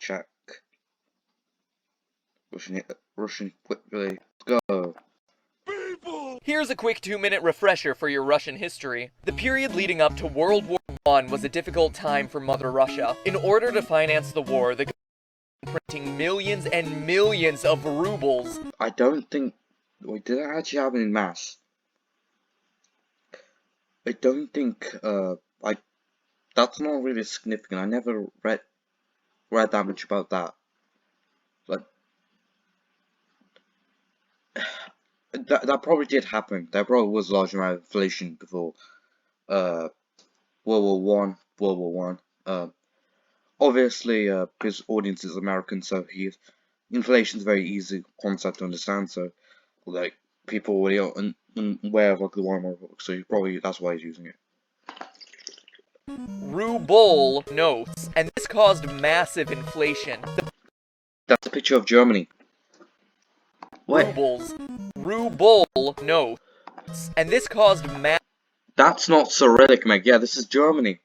check. Rushing quickly. Go. Here's a quick 2-minute refresher for your Russian history. The period leading up to World War I was a difficult time for Mother Russia. In order to finance the war, the government was printing millions and millions of rubles. I don't think... Wait, did that actually happen in mass? I don't think, that's not really significant. I never read that much about that. Like, that probably did happen. There probably was a large amount of inflation before, World War One. Obviously, his audience is American, so inflation's a very easy concept to understand. So, like, people already are aware of like the Weimar Republic, so that's why he's using it. Ruble notes, and this caused massive inflation. That's a picture of Germany. What? Ruble notes, and this caused That's not Cyrillic, Meg. Yeah, this is Germany.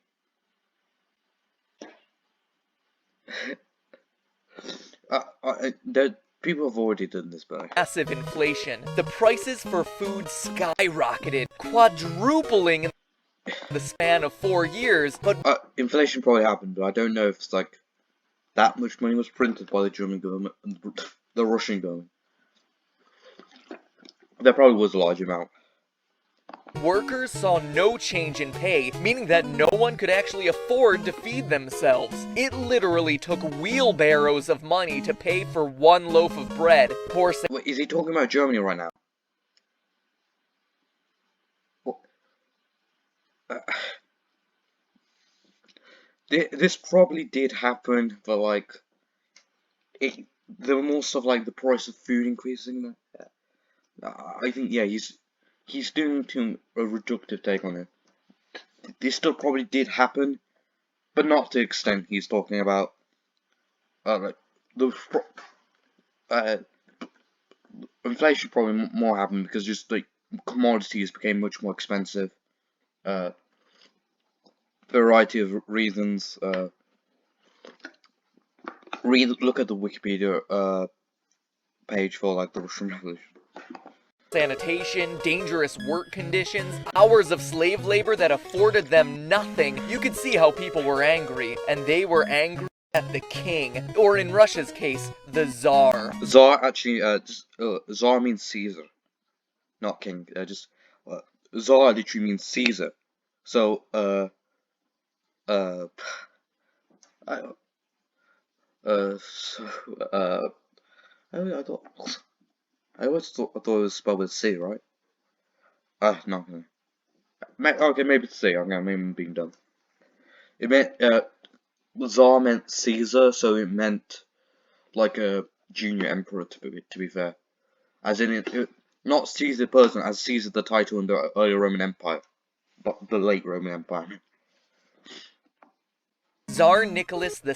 People have already done this, but massive inflation. The prices for food skyrocketed, quadrupling in the span of 4 years. But inflation probably happened, but I don't know if it's like that much money was printed by the German government and the Russian government. There probably was a large amount. Workers saw no change in pay, meaning that no one could actually afford to feed themselves. It literally took wheelbarrows of money to pay for one loaf of bread. Wait, is he talking about Germany right now? This probably did happen, but like, there were more stuff like the price of food increasing. I think, yeah, he's doing a reductive take on it. This still probably did happen, but not to the extent he's talking about. Like inflation probably more happened because just like commodities became much more expensive. Variety of reasons. Look at the Wikipedia page for like the Russian Revolution. Sanitation, dangerous work conditions, hours of slave labor that afforded them nothing. You could see how people were angry, and they were angry at the king, or in Russia's case, the Tsar. Tsar actually, Tsar means Caesar, not king. Tsar literally means Caesar. So, I always thought it was spelled with C, right? No. Okay, maybe it's C. Okay, maybe I'm being dumb. It meant, Tsar meant Caesar, so it meant like a junior emperor, to be fair. As in, not Caesar the person, as Caesar the title in the early Roman Empire. But the late Roman Empire. Tsar Nicholas II,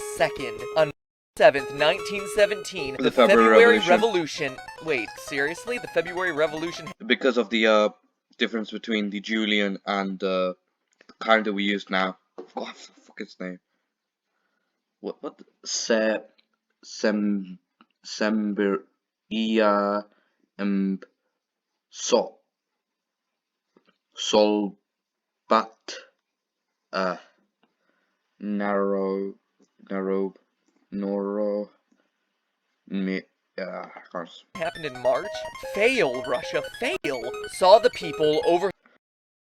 on 7th, 1917, the February Revolution. Wait, seriously? The February Revolution? Because of the difference between the Julian and the calendar we use now. What the fuck is his name? What? Sember Solbat Noro happened in March? Fail, Russia, fail! Saw the people over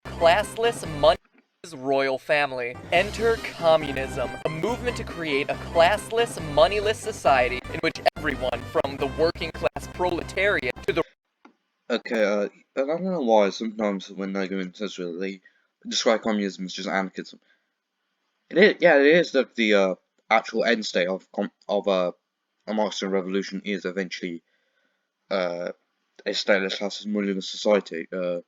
classless, moneyless royal family. Enter communism, a movement to create a classless, moneyless society in which everyone, from the working class proletariat to the... Okay, I don't know why sometimes when they go into censorship, they describe communism as just anarchism. It is like the actual end state of a Marxist revolution is eventually a stateless class moneyless society. In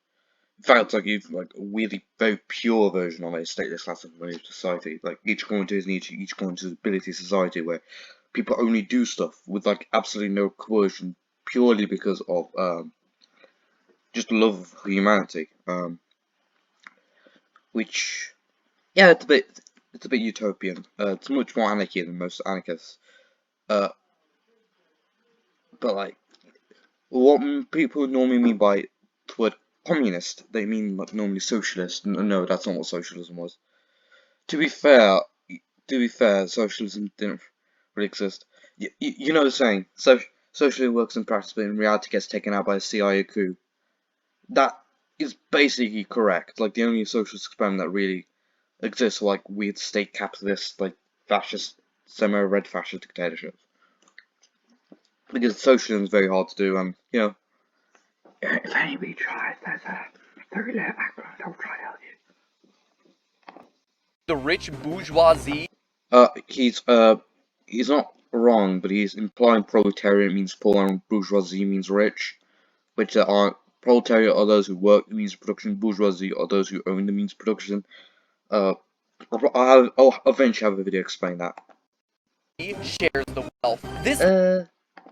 fact, it's like a really very pure version of a stateless class moneyless society. Like each going to his niche, each going to his ability society, where people only do stuff with like absolutely no coercion, purely because of just love of humanity. Which, yeah, it's a bit utopian. It's much more anarchy than most anarchists. Uh, but like, what people normally mean by the word communist, they mean like normally socialist. No, that's not what socialism was. To be fair, socialism didn't really exist. You know the saying, socialism works in practice, but in reality gets taken out by a CIA coup. That is basically correct. Like the only socialist experiment that really exists are like weird state capitalist, like fascist, semi-red fascist dictatorships. Because socialism is very hard to do, and you know, if anybody tries, there's a 30-day background. I'll try to help you. The rich bourgeoisie. He's not wrong, but he's implying proletariat means poor and bourgeoisie means rich, which are proletariat are those who work the means of production, bourgeoisie are those who own the means of production. I'll eventually have a video explain that. Shares the wealth. This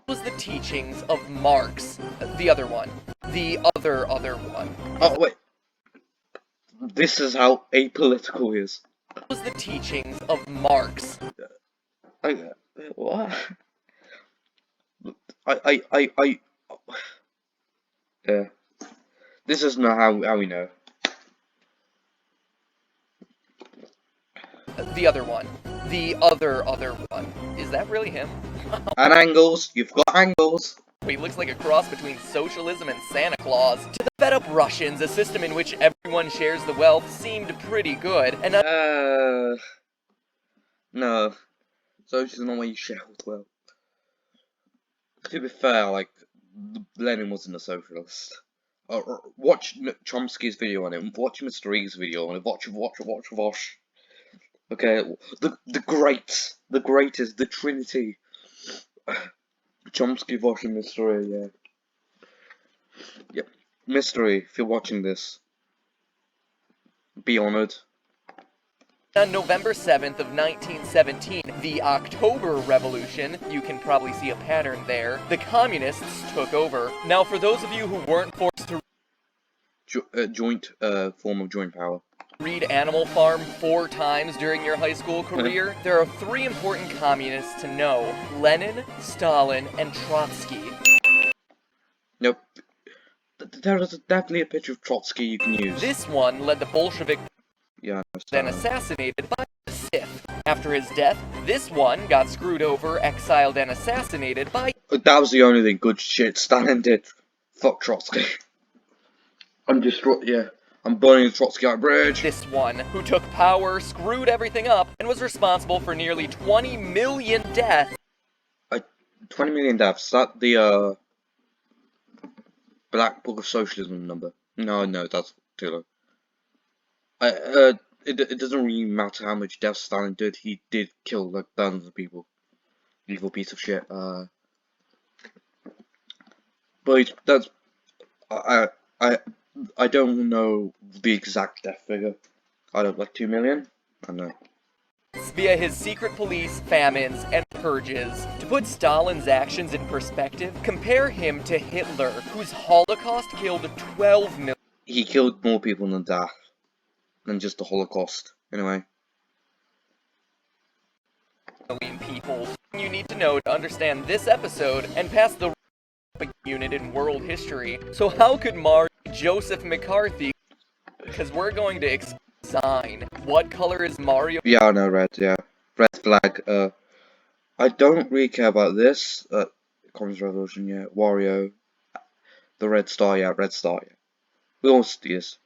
was the teachings of Marx. The other one. The other one. Oh wait, this is how apolitical he is. Was the teachings of Marx. What? Yeah. This is not how we know. The other one. The other one. Is that really him? And angles. You've got angles. He looks like a cross between socialism and Santa Claus. To the fed-up Russians, a system in which everyone shares the wealth seemed pretty good, and no. Socialism is not where you share the wealth. To be fair, like, Lenin wasn't a socialist. Watch Chomsky's video on it. Watch Mr. E's video on it. Watch. Okay, the greatest, the Trinity. Chomsky, Vosh, and Mr. E, yeah. Yep, Mr. E, if you're watching this, be honored. On November 7th of 1917, the October Revolution, you can probably see a pattern there, the communists took over. Now, for those of you who weren't forced to form of joint power. Read Animal Farm 4 times during your high school career, there are 3 important communists to know: Lenin, Stalin, and Trotsky. Nope. There is definitely a picture of Trotsky you can use. This one led the Bolshevik, then assassinated by the Sith. After his death, this one got screwed over, exiled, and assassinated by... That was the only thing good shit Stalin did. Fuck Trotsky. I'm destroyed, yeah. I'm burning the Trotsky bridge. This one, who took power, screwed everything up, and was responsible for nearly 20 million deaths. 20 million deaths? Is that the, Black Book of Socialism number? No, that's too low. It doesn't really matter how much death Stalin did. He did kill, like, thousands of people. Evil piece of shit. But that's... I don't know the exact death figure. I don't like 2 million. I don't know. Via his secret police, famines, and purges. To put Stalin's actions in perspective, compare him to Hitler, whose Holocaust killed 12 million. He killed more people than just the Holocaust. Anyway. People. You need to know to understand this episode and pass the unit in world history. So how could Joseph McCarthy, because we're going to design. What color is Mario? Yeah, I know, red, yeah. Red flag, I don't really care about this, Communist Revolution, yeah, Wario, the Red Star, yeah, Red Star, yeah. We all see this.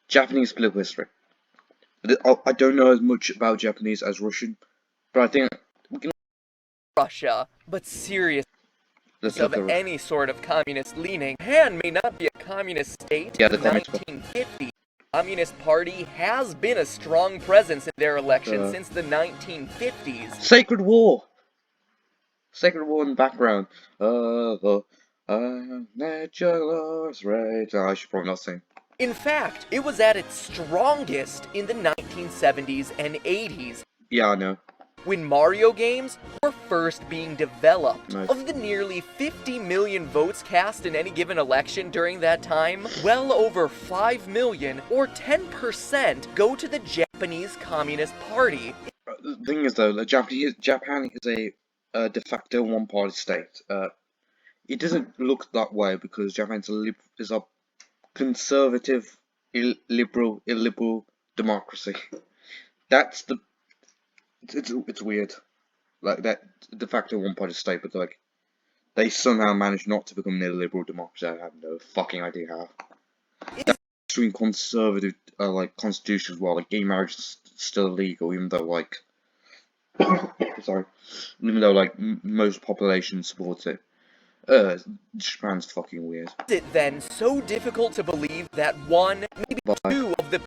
Japanese political history. I don't know as much about Japanese as Russian, but I think we can... Russia, but serious. Of any sort of communist leaning. Japan may not be a communist state. Yeah, in the 1950s, the Communist Party has been a strong presence in their elections since the 1950s. Sacred War! Sacred War in the background. I should probably not sing. In fact, it was at its strongest in the 1970s and 80s. Yeah, I know. When Mario games were first being developed. Nice. Of the nearly 50 million votes cast in any given election during that time, well over 5 million, or 10%, go to the Japanese Communist Party. The thing is though, Japan is a a de facto one-party state. It doesn't look that way because Japan is a conservative, illiberal democracy. That's the it's weird. Like that de facto one-party state, but like they somehow managed not to become an illiberal democracy. I have no fucking idea how. Between conservative like constitutions, while like gay marriage is still illegal, even though like sorry, even though like most population supports it. Japan's fucking weird. Is it then so difficult to believe that one, maybe Bye. two of the